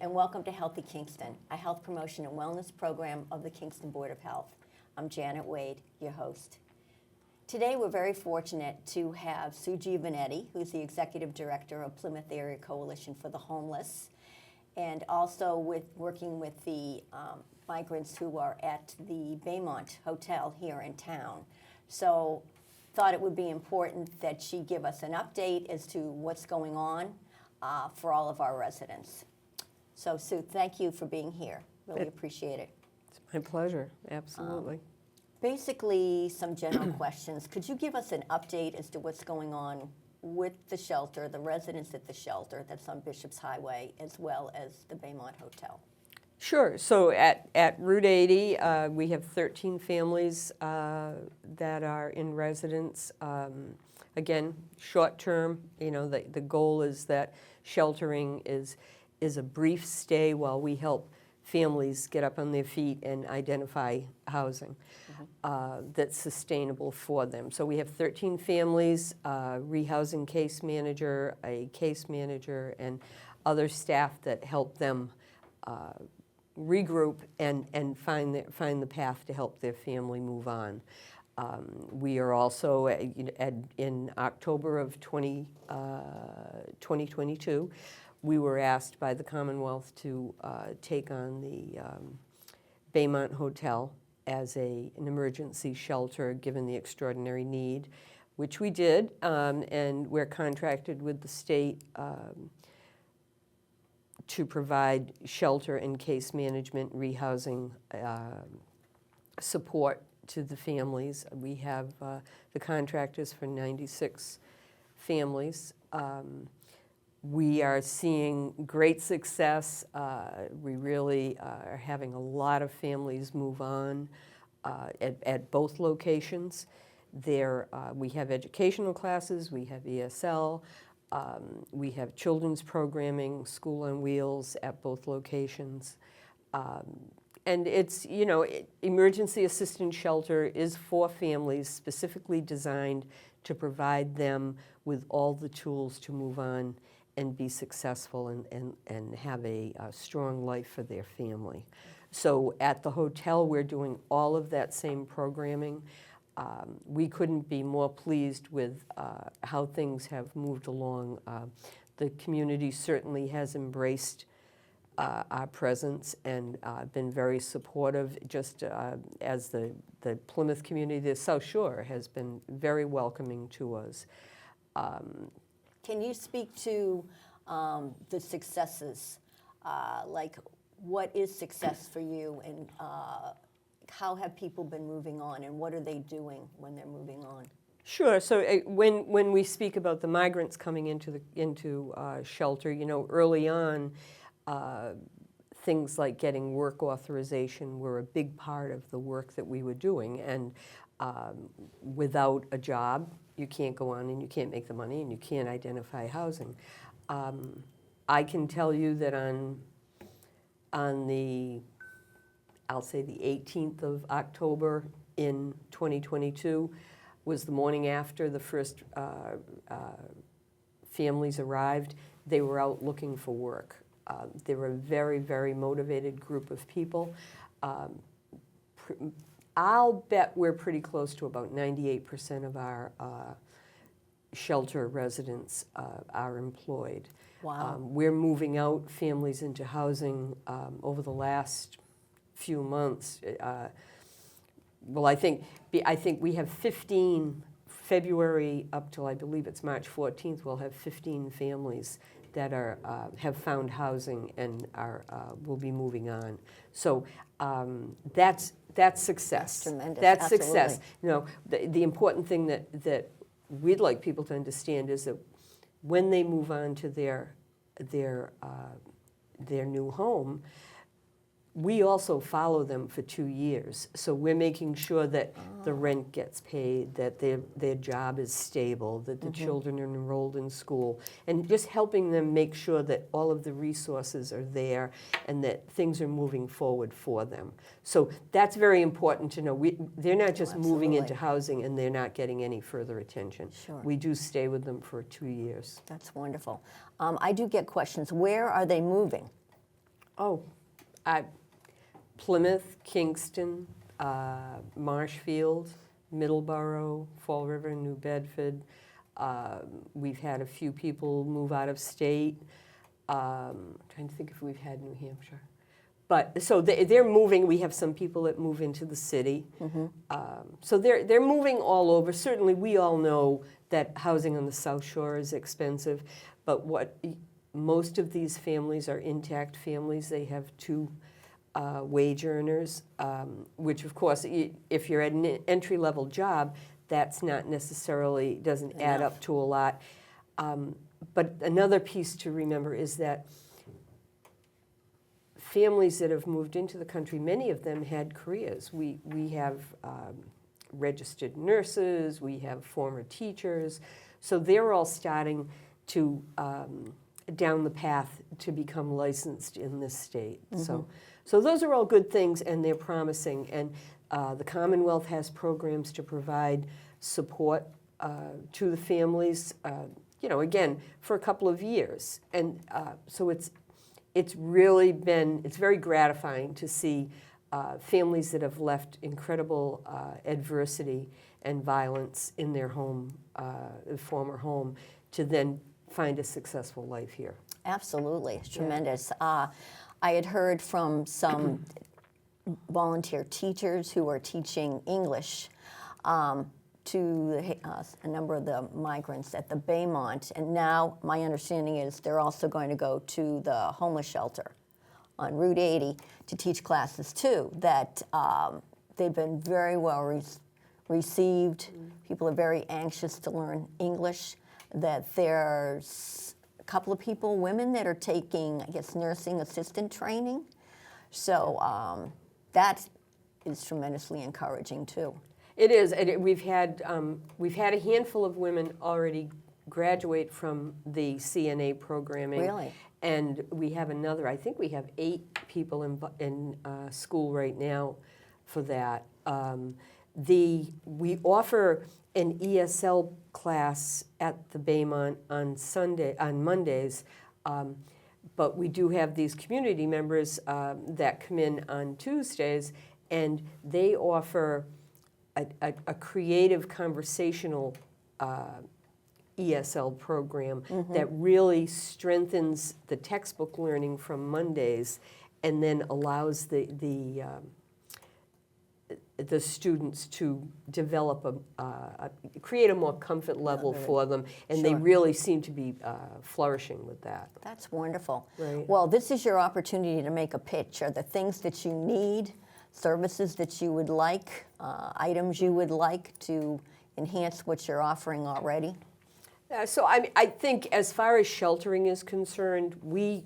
and welcome to Healthy Kingston, a health promotion and wellness program of the Kingston Board of Health. I'm Janet Wade, your host. Today we're very fortunate to have Sue Giovanetti, who's the Executive Director of Plymouth Area Coalition for the Homeless, and also working with the migrants who are at the Baymont Hotel here in town. So thought it would be important that she give us an update as to what's going on for all of our residents. So Sue, thank you for being here. Really appreciate it. It's my pleasure, absolutely. Basically, some general questions. Could you give us an update as to what's going on with the shelter, the residents at the shelter that's on Bishop's Highway, as well as the Baymont Hotel? Sure. So at Route 80, we have 13 families that are in residence. Again, short term, the goal is that sheltering is a brief stay while we help families get up on their feet and identify housing that's sustainable for them. So we have 13 families, rehousing case manager, a case manager, and other staff that help them regroup and find the path to help their family move on. We are also, in October of 2022, we were asked by the Commonwealth to take on the Baymont Hotel as an emergency shelter given the extraordinary need, which we did, and we're contracted with the state to provide shelter and case management, rehousing support to the families. We have the contractors for 96 families. We are seeing great success. We really are having a lot of families move on at both locations. We have educational classes, we have ESL, we have children's programming, School on Wheels at both locations. And it's, emergency assistance shelter is for families specifically designed to provide them with all the tools to move on and be successful and have a strong life for their family. So at the hotel, we're doing all of that same programming. We couldn't be more pleased with how things have moved along. The community certainly has embraced our presence and been very supportive, just as the Plymouth community, the South Shore, has been very welcoming to us. Can you speak to the successes? Like, what is success for you, and how have people been moving on, and what are they doing when they're moving on? Sure. So when we speak about the migrants coming into shelter, early on, things like getting work authorization were a big part of the work that we were doing. And without a job, you can't go on and you can't make the money and you can't identify housing. I can tell you that on the, I'll say the 18th of October in 2022 was the morning after the first families arrived. They were out looking for work. They were a very, very motivated group of people. I'll bet we're pretty close to about 98% of our shelter residents are employed. Wow. We're moving out families into housing over the last few months. Well, I think we have 15, February up till I believe it's March 14th, we'll have 15 families that have found housing and will be moving on. So that's success. That's tremendous. That's Absolutely. success. The important thing that we'd like people to understand is that when they move on to their new home, we also follow them for 2 years. So we're making sure that the rent gets paid, that their job is stable, that the children are enrolled in school, and just helping them make sure that all of the resources are there and that things are moving forward for them. So that's very important to know. They're not just moving into housing and they're not getting any further attention. Sure. We do stay with them for 2 years. That's wonderful. I do get questions. Where are they moving? Oh, I, Plymouth, Kingston, Marshfield, Middleborough, Fall River, New Bedford. We've had a few people move out of state. Trying to think if we've had New Hampshire. But so they're moving. We have some people that move into the city. So they're moving all over. Certainly, we all know that housing on the South Shore is expensive. But what most of these families are intact families. They have two wage earners, which of course, if you're at an entry-level job, that's not necessarily, doesn't add up to a lot. But another piece to remember is that families that have moved into the country, many of them had careers. We have registered nurses, we have former teachers, so they're all starting to down the path to become licensed in this state. So those are all good things, and they're promising. And the Commonwealth has programs to provide support to the families, you know, again, for a couple of years. And so it's really been, it's very gratifying to see families that have left incredible adversity and violence in their home, former home, to then find a successful life here. Absolutely, it's tremendous. I had heard from some volunteer teachers who are teaching English to a number of the migrants at the Baymont, and now my understanding is they're also going to go to the homeless shelter on Route 80 to teach classes too, that they've been very well received. People are very anxious to learn English, that there's a couple of people, women, that are taking, I guess, nursing assistant training. So that is tremendously encouraging too. It is, and we've had a handful of women already graduate from the CNA programming. Really? And we have another, I think we have 8 people in school right now for that. We offer an ESL class at the Baymont on Mondays, but we do have these community members that come in on Tuesdays, and they offer a creative conversational ESL program that really strengthens the textbook learning from Mondays, and then allows the students to develop create a more comfort level for them, and they really seem to be flourishing with that. That's wonderful. Right. Well, this is your opportunity to make a pitch. Are the things that you need, services that you would like, items you would like to enhance what you're offering already? So I think as far as sheltering is concerned, we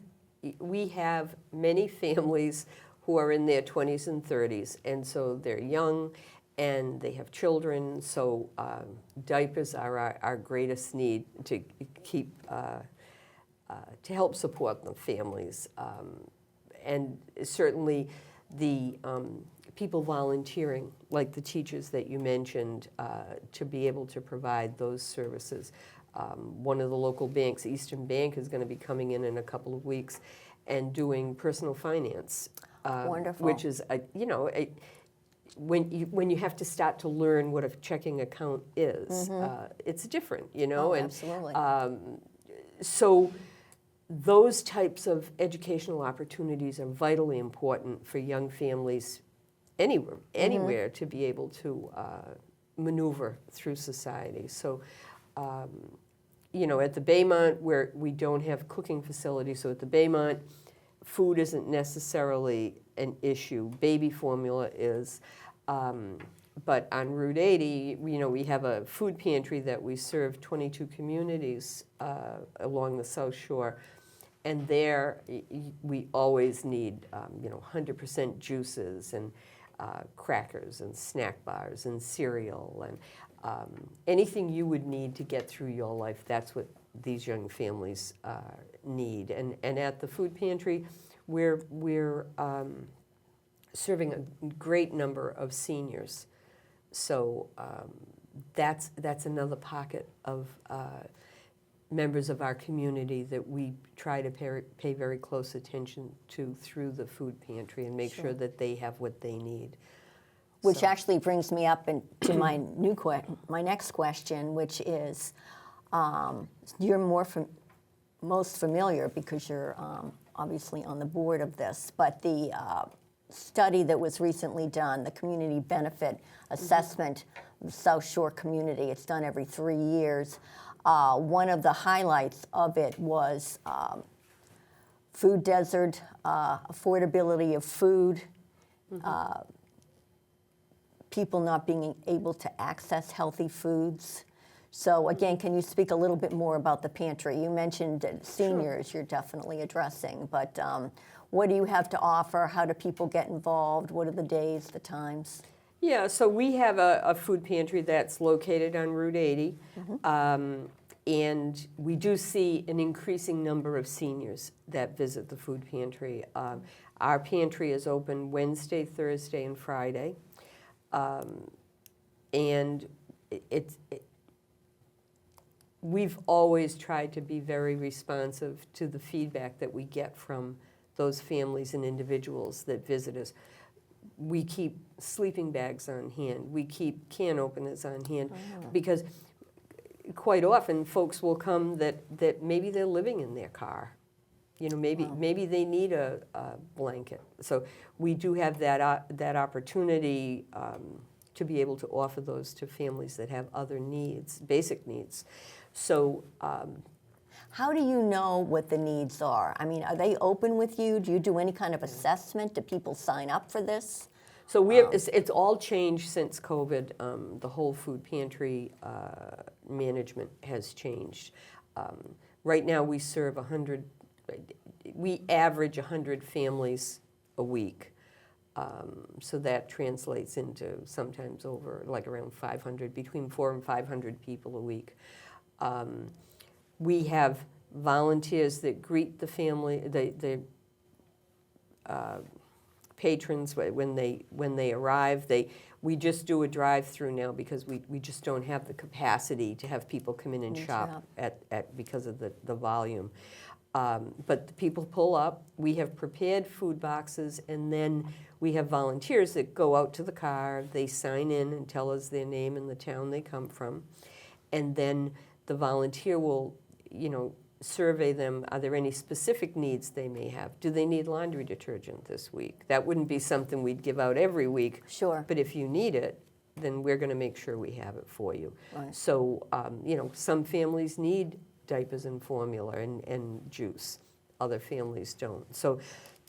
have many families who are in their 20s and 30s, and so they're young and they have children, so diapers are our greatest need to keep, to help support the families. And certainly the people volunteering, like the teachers that you mentioned, to be able to provide those services. One of the local banks, Eastern Bank, is going to be coming in a couple of weeks and doing personal finance. Wonderful. Which is, when you have to start to learn what a checking account is, it's different, you know. Oh, and absolutely. So those types of educational opportunities are vitally important for young families anywhere to be able to maneuver through society. So, you know, at the Baymont, where we don't have cooking facilities, so at the Baymont, food isn't necessarily an issue. Baby formula is. But on Route 80, you know, we have a food pantry that we serve 22 communities along the South Shore. And there, we always need, you know, 100% juices and crackers and snack bars and cereal and anything you would need to get through your life. That's what these young families need. And at the food pantry, we're serving a great number of seniors. So that's another pocket of members of our community that we try to pay very close attention to through the food pantry and make sure that they have what they need. Which So- actually brings me up to my my next question, which is, you're most familiar because you're obviously on the board of this, but the study that was recently done, the community benefit assessment of the South Shore community, it's done every 3 years. One of the highlights of it was food desert, affordability of food, people not being able to access healthy foods. So again, can you speak a little bit more about the pantry? You mentioned that seniors you're definitely addressing, but what do you have to offer? How do people get involved? What are the days, the times? Yeah, so we have a food pantry that's located on Route 80, and we do see an increasing number of seniors that visit the food pantry. Our pantry is open Wednesday, Thursday, and Friday, and we've always tried to be very responsive to the feedback that we get from those families and individuals that visit us. We keep sleeping bags on hand. We keep can openers on hand because quite often folks will come that maybe they're living in their car. You know, maybe they need a blanket. So we do have that opportunity to be able to offer those to families that have other needs, basic needs. So. How do you know what the needs are? I mean, are they open with you? Do you do any kind of assessment? Do people sign up for this? So it's all changed since COVID. The whole food pantry management has changed. Right now we serve 100, we average 100 families a week. So that translates into sometimes over like around 500, between 400 and 500 people a week. We have volunteers that greet the family, the patrons when they arrive. We just do a drive-through now because we just don't have the capacity to have people come in and shop at because of the volume. But the people pull up. We have prepared food boxes, and then we have volunteers that go out to the car. They sign in and tell us their name and the town they come from, and then the volunteer will, survey them. Are there any specific needs they may have? Do they need laundry detergent this week? That wouldn't be something we'd give out every week. Sure. But if you need it, then we're going to make sure we have it for you. Right. So, some families need diapers and formula and juice. Other families don't. So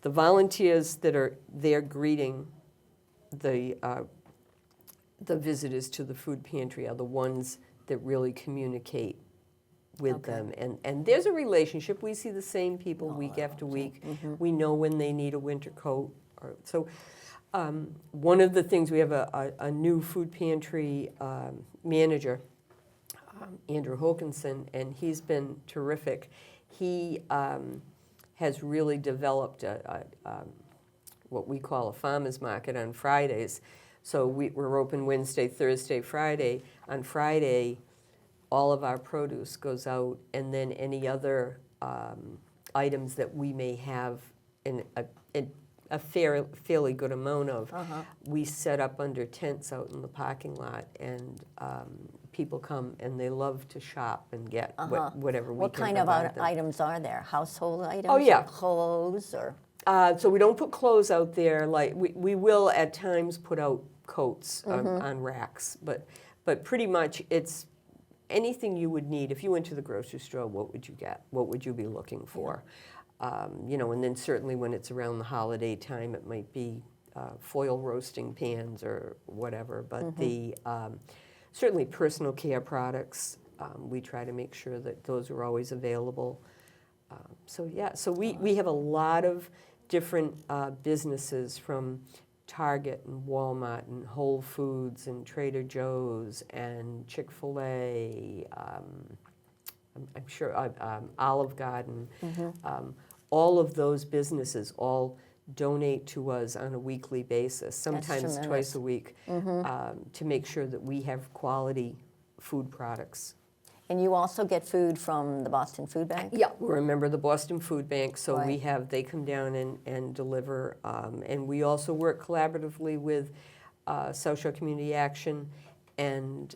the volunteers that are there greeting the visitors to the food pantry are the ones that really communicate with them. And there's a relationship. We see the same people week after week. We know when they need a winter coat. So one of the things, we have a new food pantry manager, Andrew Hokinson, and he's been terrific. He has really developed what we call a farmer's market on Fridays. So we're open Wednesday, Thursday, Friday. On Friday, all of our produce goes out, and then any other items that we may have in a fairly good amount of, we set up under tents out in the parking lot, and people come and they love to shop and get whatever we What can kind of provide them. items are there? Household items? Oh, yeah. Or clothes or? So we don't put clothes out there. Like we will at times put out coats on racks, but pretty much it's anything you would need. If you went to the grocery store, what would you get? What would you be looking for? And then certainly when it's around the holiday time, it might be foil roasting pans or whatever. But certainly personal care products, we try to make sure that those are always available. So we have a lot of different businesses, from Target and Walmart and Whole Foods and Trader Joe's and Chick-fil-A, I'm sure Olive Garden. All of those businesses all donate to us on a weekly basis, sometimes twice a week, to make sure that we have quality food products. And you also get food from the Boston Food Bank? Yeah, we're a member of the Boston Food Bank, so Right. they come down and deliver. And we also work collaboratively with South Shore Community Action, and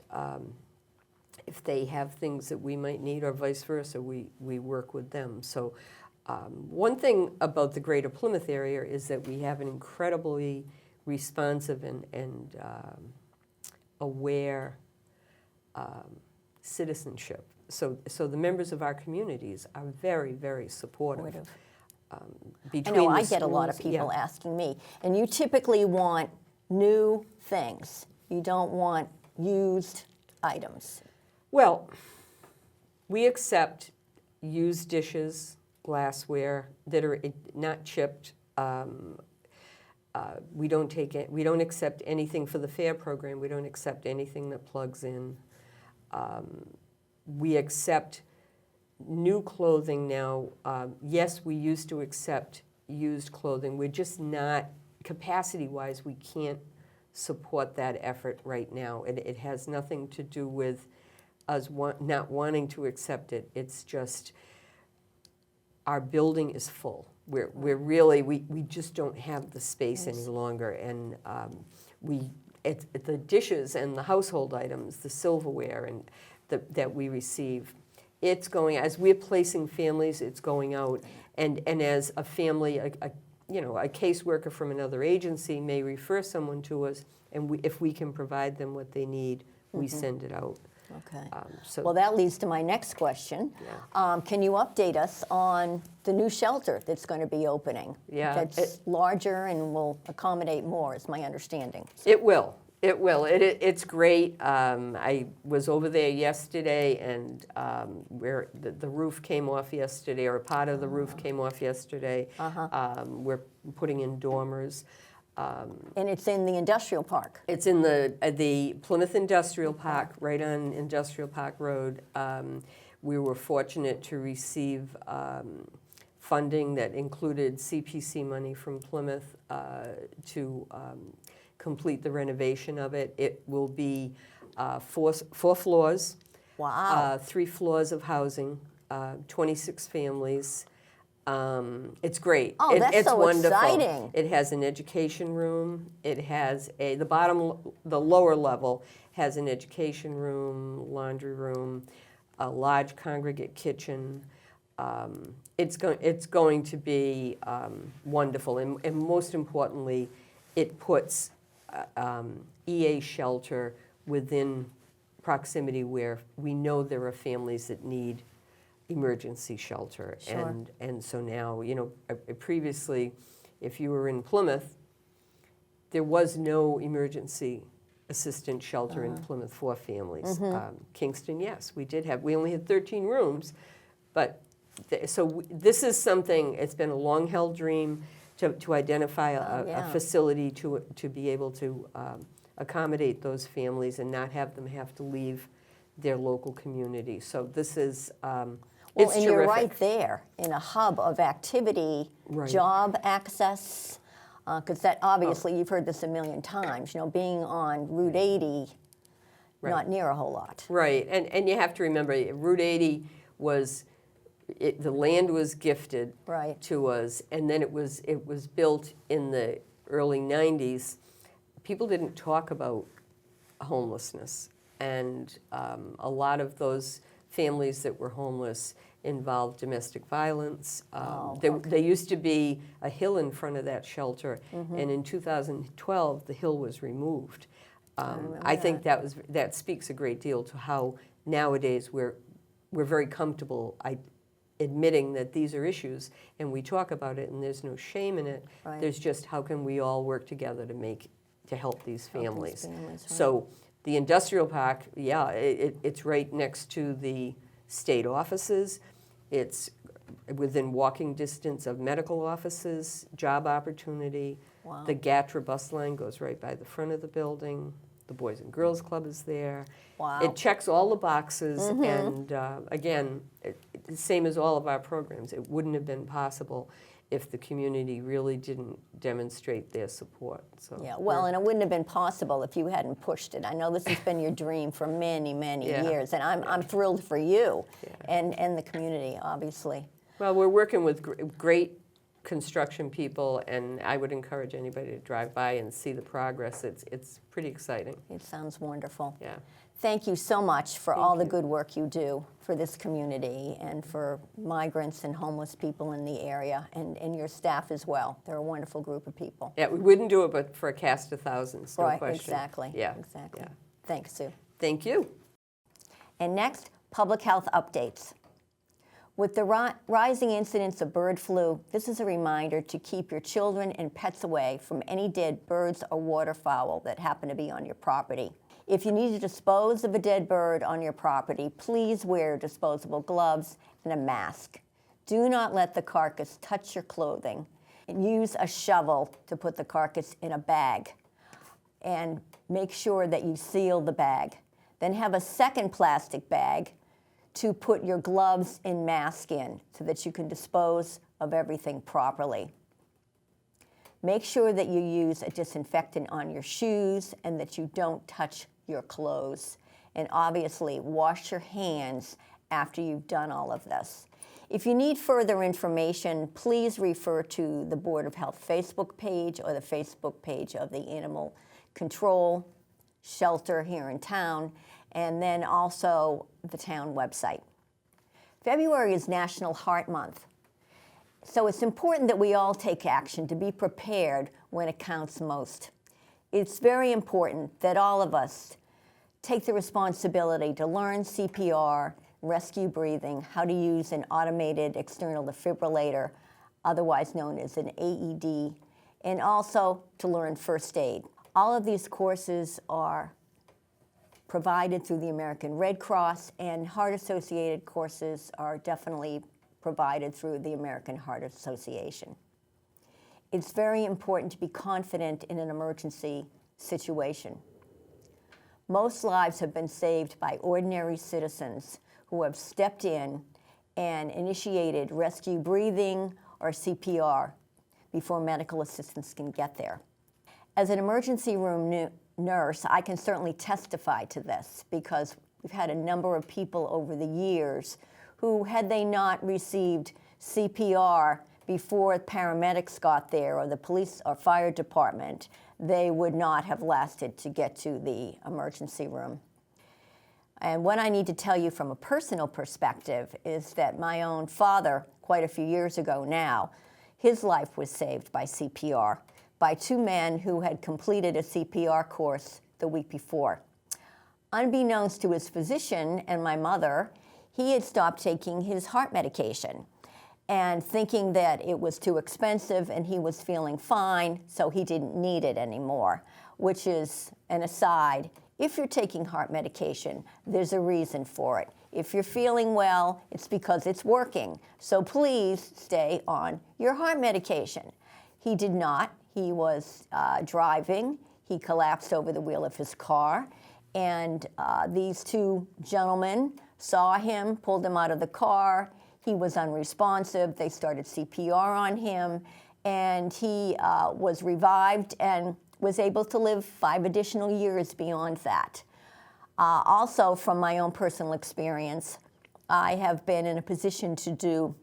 if they have things that we might need or vice versa, we work with them. So one thing about the greater Plymouth area is that we have an incredibly responsive and aware citizenship. So the members of our communities are very, very supportive. I Between know the I get a lot of schools, people yeah. asking me, and you typically want new things. You don't want used items. Well, we accept used dishes, glassware that are not chipped. We don't accept anything for the fair program. We don't accept anything that plugs in. We accept new clothing now. Yes, we used to accept used clothing. We're just not, capacity-wise, we can't support that effort right now. It has nothing to do with us not wanting to accept it. It's just our building is full. We're really, we just don't have the space any longer. And the dishes and the household items, the silverware and that we receive, it's going, as we're placing families, it's going out. And as a family, a caseworker from another agency may refer someone to us, and if we can provide them what they need, we send it out. Okay. So Well, that leads to my next question. Yeah. Can you update us on the new shelter that's going to be opening? Yeah, That's larger and will accommodate more, is my understanding. It will. It will. It's great. I was over there yesterday, and where the roof came off yesterday, or a part of the roof came off yesterday. We're putting in dormers. And it's in the industrial park. It's in the Plymouth Industrial Park, right on Industrial Park Road. We were fortunate to receive funding that included CPC money from Plymouth to complete the renovation of it. It will be four floors, Wow. 3 floors of housing, 26 families. It's great. Oh, that's it's so wonderful. exciting. It has an education room. It has the lower level has an education room, laundry room, a large congregate kitchen. It's going to be wonderful, and most importantly, it puts EA shelter within proximity where we know there are families that need emergency shelter. Sure. And so now, previously, if you were in Plymouth, there was no emergency assistance shelter in Plymouth for families. Kingston, yes, we only had 13 rooms, but this is something, it's been a long-held dream to identify a facility to be able to accommodate those families and not have them have to leave their local community. So this is, Well, it's and terrific. you're right there in a hub of activity, Right. job access, because that obviously you've heard this a million times. Being on Route 80, Right. not near a whole lot. Right, and you have to remember, Route 80 was, the land was gifted Right. to us, and then it was built in the early 90s. People didn't talk about homelessness, and a lot of those families that were homeless involved domestic violence. There used to be a hill in front of that shelter, and in 2012, the hill was removed. I think that speaks a great deal to how nowadays we're very comfortable admitting that these are issues, and we talk about it, and there's no shame in it. Right. There's just how can we all work together to help these families. Right. So the industrial park, it's right next to the state offices. It's within walking distance of medical offices, job opportunity. Wow. The Gatra bus line goes right by the front of the building. The Boys and Girls Club is there. Wow. It checks all the boxes, and again, same as all of our programs. It wouldn't have been possible if the community really didn't demonstrate their support. So Yeah, well, and it wouldn't have been possible if you hadn't pushed it. I know this has been your dream for many, many years, and I'm thrilled for you and the community, obviously. Well, we're working with great construction people, and I would encourage anybody to drive by and see the progress. It's pretty exciting. It sounds wonderful. Yeah. Thank you so much for all the good work you do for this community and for migrants and homeless people in the area, and your staff as well. They're a wonderful group of people. Yeah, we wouldn't do it but for a cast of thousands, no Right, question. exactly. Yeah. Exactly. Yeah. Thanks, Sue. Thank you. And next, public health updates. With the rising incidence of bird flu, this is a reminder to keep your children and pets away from any dead birds or waterfowl that happen to be on your property. If you need to dispose of a dead bird on your property, please wear disposable gloves and a mask. Do not let the carcass touch your clothing, and use a shovel to put the carcass in a bag. And make sure that you seal the bag. Then have a second plastic bag to put your gloves and mask in so that you can dispose of everything properly. Make sure that you use a disinfectant on your shoes and that you don't touch your clothes. And obviously, wash your hands after you've done all of this. If you need further information, please refer to the Board of Health Facebook page or the Facebook page of the Animal Control Shelter here in town, and then also the town website. February is National Heart Month, so it's important that we all take action to be prepared when it counts most. It's very important that all of us take the responsibility to learn CPR, rescue breathing, how to use an automated external defibrillator, otherwise known as an AED, and also to learn first aid. All of these courses are provided through the American Red Cross, and heart-associated courses are definitely provided through the American Heart Association. It's very important to be confident in an emergency situation. Most lives have been saved by ordinary citizens who have stepped in and initiated rescue breathing or CPR before medical assistance can get there. As an emergency room nurse, I can certainly testify to this because we've had a number of people over the years who, had they not received CPR before paramedics got there or the police or fire department, they would not have lasted to get to the emergency room. And what I need to tell you from a personal perspective is that my own father, quite a few years ago now, his life was saved by CPR, by two men who had completed a CPR course the week before. Unbeknownst to his physician and my mother, he had stopped taking his heart medication and thinking that it was too expensive and he was feeling fine, so he didn't need it anymore, which is an aside. If you're taking heart medication, there's a reason for it. If you're feeling well, it's because it's working. So please stay on your heart medication. He did not. He was driving. He collapsed over the wheel of his car. And these two gentlemen saw him, pulled him out of the car. He was unresponsive. They started CPR on him. And he was revived and was able to live 5 additional years beyond that. Also, from my own personal experience, I have been in a position to do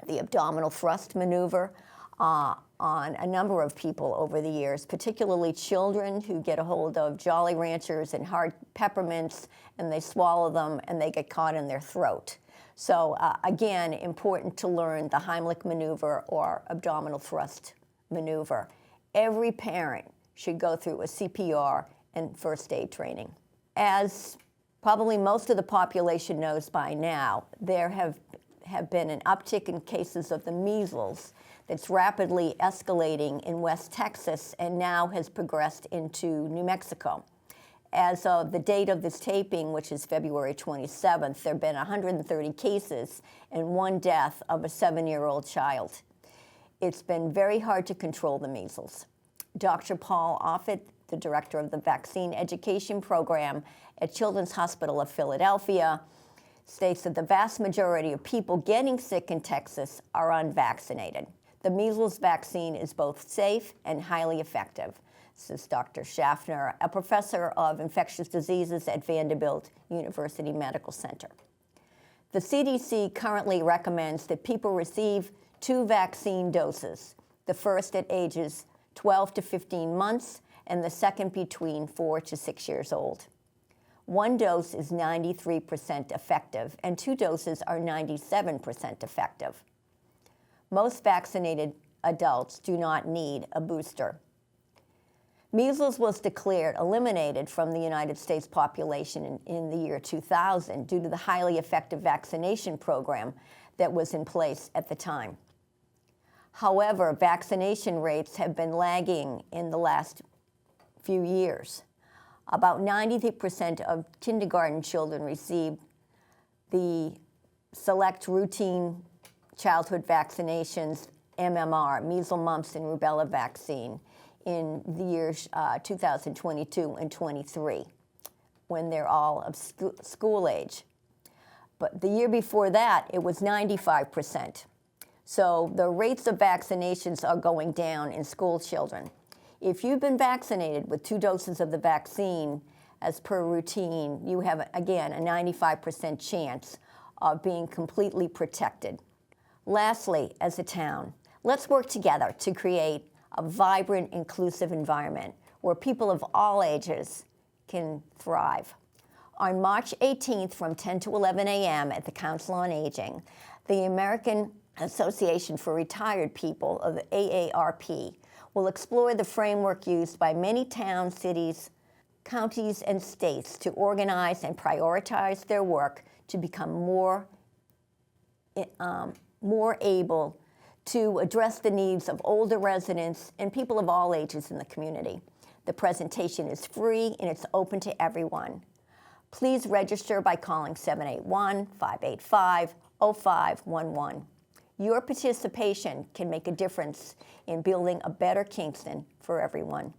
the abdominal thrust maneuver on a number of people over the years, particularly children who get a hold of Jolly Ranchers and hard peppermints, and they swallow them and they get caught in their throat. So again, important to learn the Heimlich maneuver or abdominal thrust maneuver. Every parent should go through a CPR and first aid training. As probably most of the population knows by now, there have been an uptick in cases of the measles that's rapidly escalating in West Texas and now has progressed into New Mexico. As of the date of this taping, which is February 27th, there have been 130 cases and 1 death of a 7-year-old child. It's been very hard to control the measles. Dr. Paul the director of the Vaccine Education Program at Children's Hospital of Philadelphia, states that the vast majority of people getting sick in Texas are unvaccinated. The measles vaccine is both safe and highly effective. This is Dr. Schaffner, a professor of infectious diseases at Vanderbilt University Medical Center. The CDC currently recommends that people receive 2 vaccine doses, the first at ages 12 to 15 months and the second between 4 to 6 years old. 1 dose is 93% effective, and 2 doses are 97% effective. Most vaccinated adults do not need a booster. Measles was declared eliminated from the United States population in the year 2000 due to the highly effective vaccination program that was in place at the time. However, vaccination rates have been lagging in the last few years. About 90% of kindergarten children received the select routine childhood vaccinations, MMR, measles, mumps, and rubella vaccine, in the years 2022 and 23, when they're all of school age. But the year before that, it was 95%. So the rates of vaccinations are going down in school children. If you've been vaccinated with 2 doses of the vaccine, as per routine, you have, again, a 95% chance of being completely protected. Lastly, as a town, let's work together to create a vibrant, inclusive environment where people of all ages can thrive. On March 18th from 10 to 11 a.m. at the Council on Aging, the American Association for Retired People, of the AARP, will explore the framework used by many towns, cities, counties, and states to organize and prioritize their work to become more able to address the needs of older residents and people of all ages in the community. The presentation is free and it's open to everyone. Please register by calling 781-585-0511. Your participation can make a difference in building a better Kingston for everyone.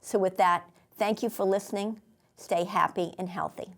So with that, thank you for listening. Stay happy and healthy.